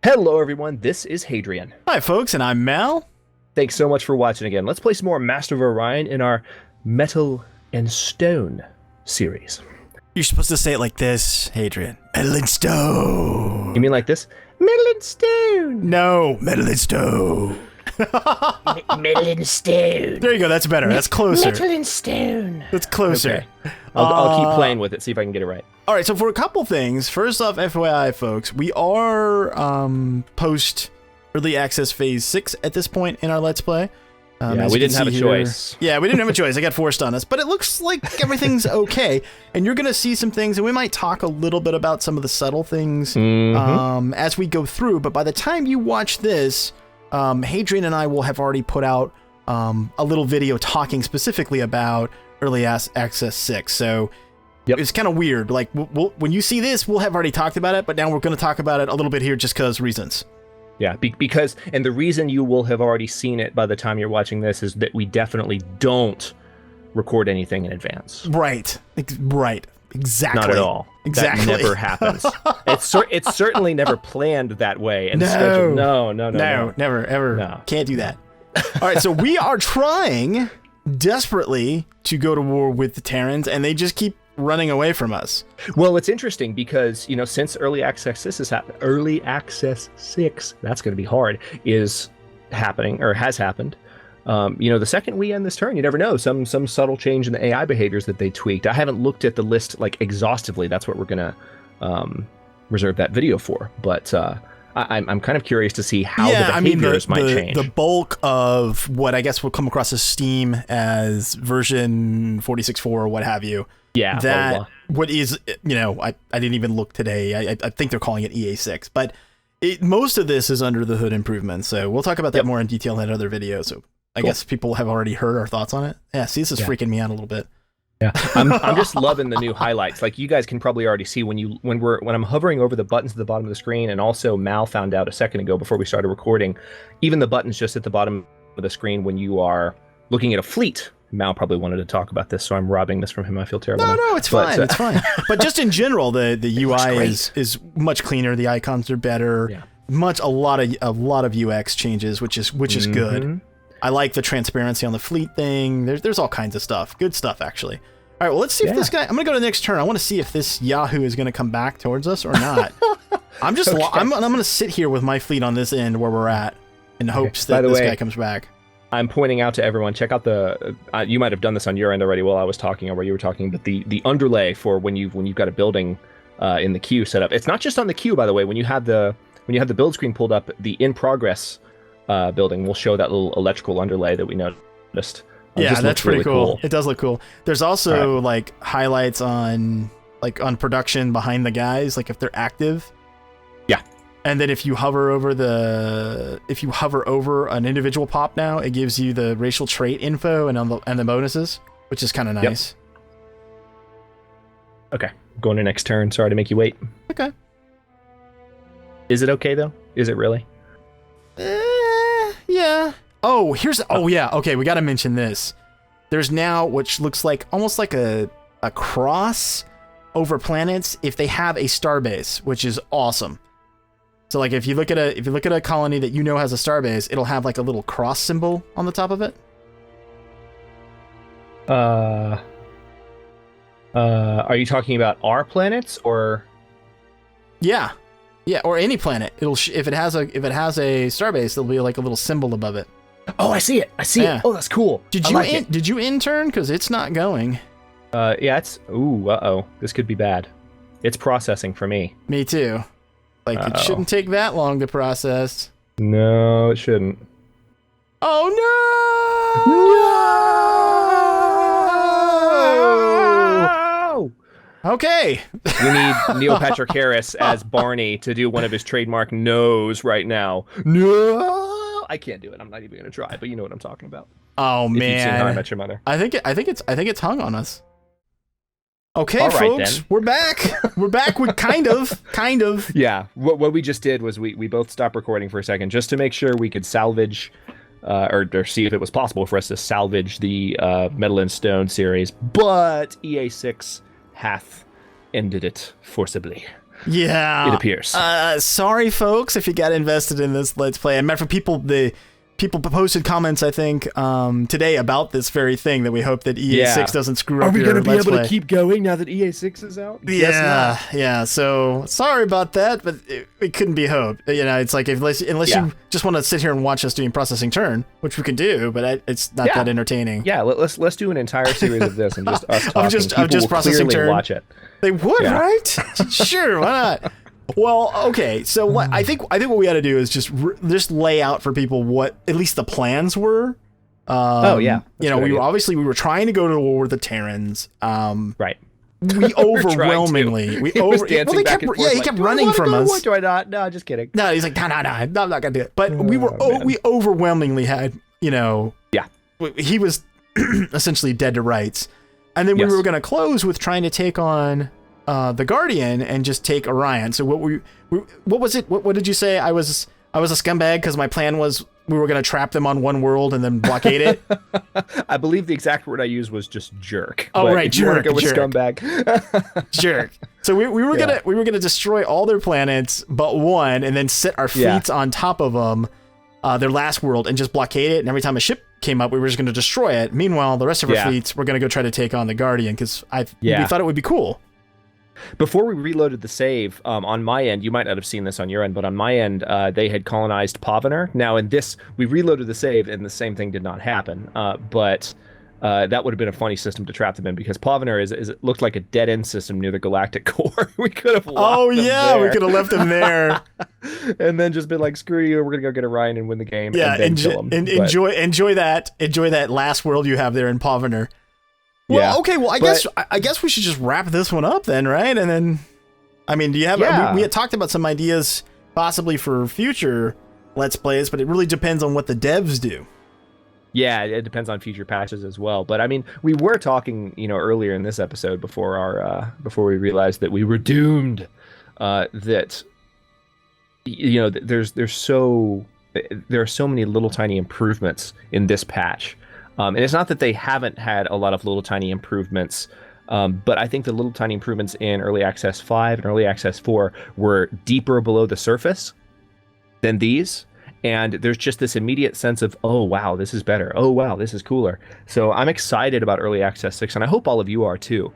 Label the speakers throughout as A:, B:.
A: Hello everyone, this is Hadrian.
B: Hi folks, and I'm Mel.
A: Thanks so much for watching again. Let's play some more Master of Orion in our Metal and Stone series.
B: You're supposed to say it like this, Hadrian. Metal and Stone.
A: You mean like this? Metal and Stone!
B: No, Metal and Stone.
A: Metal and Stone.
B: There you go, that's better. That's closer.
A: Metal and Stone.
B: That's closer.
A: Okay. I'll keep playing with it, see if I can get it right.
B: All right, so for a couple things, first off, FYI, folks, we are post early access phase 6 at this point in our Let's Play.
A: Yeah, we didn't have a choice.
B: Yeah, we didn't have a choice. I got forced on us, but it looks like everything's okay. And you're going to see some things, and we might talk a little bit about some of the subtle things as we go through. But by the time you watch this, Hadrian and I will have already put out a little video talking specifically about early access 6. So it's kind of weird. Like, when you see this, we'll have already talked about it, but now we're going to talk about it a little bit here just because reasons.
A: Yeah, because, and the reason you will have already seen it by the time you're watching this is that we definitely don't record anything in advance.
B: Right. Right. Exactly.
A: Not at all.
B: Exactly.
A: That never happens. It's certainly never planned that way. And
B: No.
A: scheduled. No,
B: Never, ever.
A: No.
B: Can't do that. All right, so we are trying desperately to go to war with the Terrans, and they just keep running away from us.
A: Well, it's interesting because, you know, since early access 6 has happened, early access 6, that's going to be hard, is happening or has happened. You know, the second we end this turn, you never know, some subtle change in the AI behaviors that they tweaked. I haven't looked at the list like exhaustively. That's what we're going to reserve that video for. But I'm kind of curious to see how the behaviors might change.
B: The bulk of what I guess will come across as Steam as version 46.4 or what have you.
A: Yeah,
B: that what is, you know, I didn't even look today. I think they're calling it EA6, but most of this is under the hood improvements. So we'll talk about that more in detail in other videos. So I guess people have already heard our thoughts on it. Yeah, see, this is freaking me out a little bit.
A: Yeah, I'm just loving the new highlights. Like you guys can probably already see when I'm hovering over the buttons at the bottom of the screen, and also Mal found out a second ago before we started recording, even the buttons just at the bottom of the screen when you are looking at a fleet. Mal probably wanted to talk about this, so I'm robbing this from him. I feel terrible.
B: No, it's fine. It's fine. But just in general, the UI is much cleaner. The icons are better. Yeah. A lot of UX changes, which is good. I like the transparency on the fleet thing. There's all kinds of stuff. Good stuff, actually. All right, well, let's see if this guy. I'm gonna go to the next turn. I want to see if this Yahoo is gonna come back towards us or not. I'm just. Okay. I'm gonna sit here with my fleet on this end where we're at, in hopes that this guy comes back.
A: I'm pointing out to everyone, check out the, you might have done this on your end already while I was talking or while you were talking, but the underlay for when you've got a building in the queue set up. It's not just on the queue, by the way. When you have the build screen pulled up, the in progress building will show that little electrical underlay that we noticed.
B: Yeah, that's pretty cool. It does look cool. There's also like highlights on production behind the guys, like if they're active.
A: Yeah.
B: And then if you hover over an individual pop now, it gives you the racial trait info and the bonuses, which is kind of nice.
A: Yep. Okay, going to next turn. Sorry to make you wait.
B: Okay.
A: Is it okay though? Is it really?
B: Yeah. Oh, yeah. Okay, we got to mention this. There's now which looks like almost like a cross over planets if they have a starbase, which is awesome. So like if you look at a colony that you know has a starbase, it'll have like a little cross symbol on the top of it.
A: Are you talking about our planets or?
B: Yeah, or any planet. It'll if it has a starbase, there'll be like a little symbol above it.
A: Oh, I see it. it. Oh, that's cool.
B: Did you intern? Because it's not going.
A: Yeah, it's. Ooh, this could be bad. It's processing for me.
B: Me too. Like, it shouldn't take that long to process.
A: No, it shouldn't.
B: Oh, no! Okay.
A: We need Neil Patrick Harris as Barney to do one of his trademark no's right now. No! I can't do it. I'm not even going to try, but you know what I'm talking about.
B: Oh, man.
A: If you've seen How I Met Your Mother.
B: I think it's hung on us. Okay,
A: all right,
B: folks,
A: then.
B: We're back. We're back with kind of.
A: Yeah, what we just did was we both stopped recording for a second just to make sure we could salvage or see if it was possible for us to salvage the Metal and Stone series, but EA6 hath ended it forcibly.
B: Yeah.
A: It appears.
B: Sorry, folks, if you got invested in this Let's Play. I meant for people, people posted comments, I think, today about this very thing, that we hope that EA6 doesn't screw up your Let's Play.
A: Are we going to be able to keep going now that EA6 is out?
B: Yeah. So sorry about that, but it couldn't be hoped. You know, it's like unless you just want to sit here and watch us doing processing turn, which we can do, but it's not that entertaining.
A: Yeah, let's do an entire series of this and just us talking.
B: I'm just processing turn.
A: Watch it.
B: They would, right? Sure, why not? Well, okay. So I think what we got to do is just lay out for people what at least the plans were. You know, we were trying to go to war with the Terrans.
A: Right.
B: We overwhelmingly he kept running from us.
A: Do I not? No, just kidding.
B: No, he's like, no, I'm not gonna do it. But we overwhelmingly had, you know, he was essentially dead to rights. And then we were going to close with trying to take on the Guardian and just take Orion. So what was it? What did you say? I was a scumbag because my plan was we were going to trap them on one world and then blockade it.
A: I believe the exact word I used was just jerk.
B: Oh, right, jerk.
A: Go with scumbag.
B: Jerk. So we were gonna destroy all their planets but one, and then set our fleets on top of them, their last world, and just blockade it. And every time a ship came up, we were just going to destroy it. Meanwhile, the rest of our fleets were going to go try to take on the Guardian because we thought it would be cool.
A: Before we reloaded the save, on my end, you might not have seen this on your end, but on my end, they had colonized Pavaner. Now, in this, we reloaded the save, and the same thing did not happen. But that would have been a funny system to trap them in, because Pavaner it looked like a dead-end system near the galactic core. We could have
B: we could have left them there.
A: And then just been like, screw you, we're going to go get Orion and win the game, and then kill them.
B: Enjoy that last world you have there in Pavaner. Well, okay. Well, I guess we should just wrap this one up then, right? And then, I mean, do you have? We had talked about some ideas possibly for future Let's Plays, but it really depends on what the devs do.
A: Yeah, it depends on future patches as well. But I mean, we were talking, you know, earlier in this episode before we realized that we were doomed. That, you know, there are so many little tiny improvements in this patch. And it's not that they haven't had a lot of little tiny improvements, but I think the little tiny improvements in Early Access 5 and Early Access 4 were deeper below the surface than these. And there's just this immediate sense of, oh, wow, this is better. Oh, wow, this is cooler. So I'm excited about Early Access 6, and I hope all of you are too,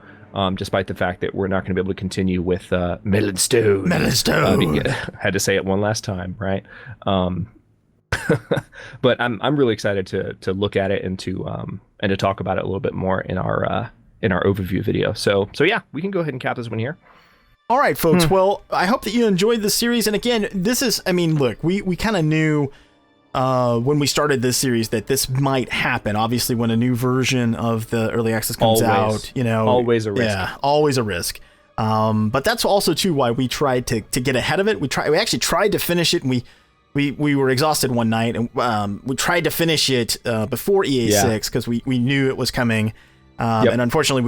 A: despite the fact that we're not going to be able to continue with Metal and Stone.
B: Metal and Stone.
A: Had to say it one last time, right? But I'm really excited to look at it and to talk about it a little bit more in our overview video. So yeah, we can go ahead and cap this one here.
B: All right, folks. Well, I hope that you enjoyed this series. And again, this is, I mean, look, we kind of knew when we started this series that this might happen. Obviously, when a new version of the Early Access comes out, you know,
A: always a risk.
B: Yeah, always a risk. But that's also too why we tried to get ahead of it. We actually tried to finish it, and we were exhausted one night, and we tried to finish it before EA6 because we knew it was coming. And unfortunately,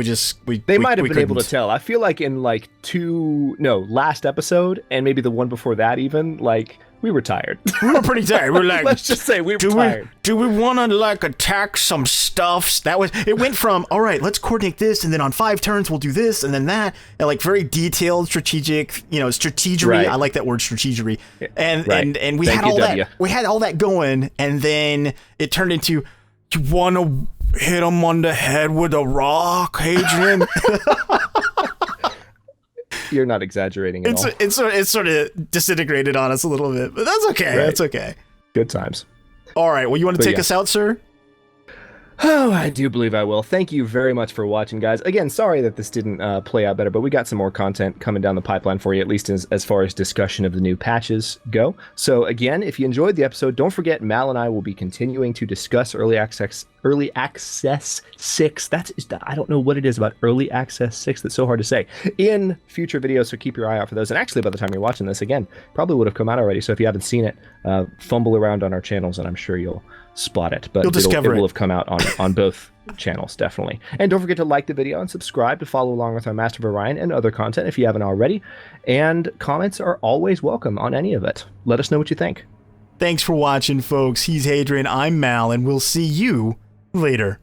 B: they
A: might have been able to tell. I feel like in last episode and maybe the one before that, even, like, we were tired.
B: We were pretty tired. We were like,
A: let's just say we were tired.
B: Do we want to like attack some stuffs? It went from, all right, let's coordinate this, and then on 5 turns we'll do this, and then that, and like very detailed strategic, you know, strategery. Right. I like that word, strategery. And we had all that. We had all that going, and then it turned into, you want to hit him on the head with a rock, Hadrian?
A: You're not exaggerating at all.
B: It's sort of disintegrated on us a little bit, but that's okay. Right. That's okay.
A: Good times.
B: All right. Well, you want to take us out, sir?
A: Oh, I do believe I will. Thank you very much for watching, guys. Again, sorry that this didn't play out better, but we got some more content coming down the pipeline for you, at least as far as discussion of the new patches go. So again, if you enjoyed the episode, don't forget Mal and I will be continuing to discuss Early Access 6. I don't know what it is about Early Access 6 that's so hard to say in future videos, so keep your eye out for those. And actually, by the time you're watching this, again, probably would have come out already. So if you haven't seen it, fumble around on our channels, and I'm sure you'll spot it. But it will have come out on both channels, definitely. And don't forget to like the video and subscribe to follow along with our Master of Orion and other content if you haven't already. And comments are always welcome on any of it. Let us know what you think.
B: Thanks for watching, folks. He's Hadrian, I'm Mal, and we'll see you later.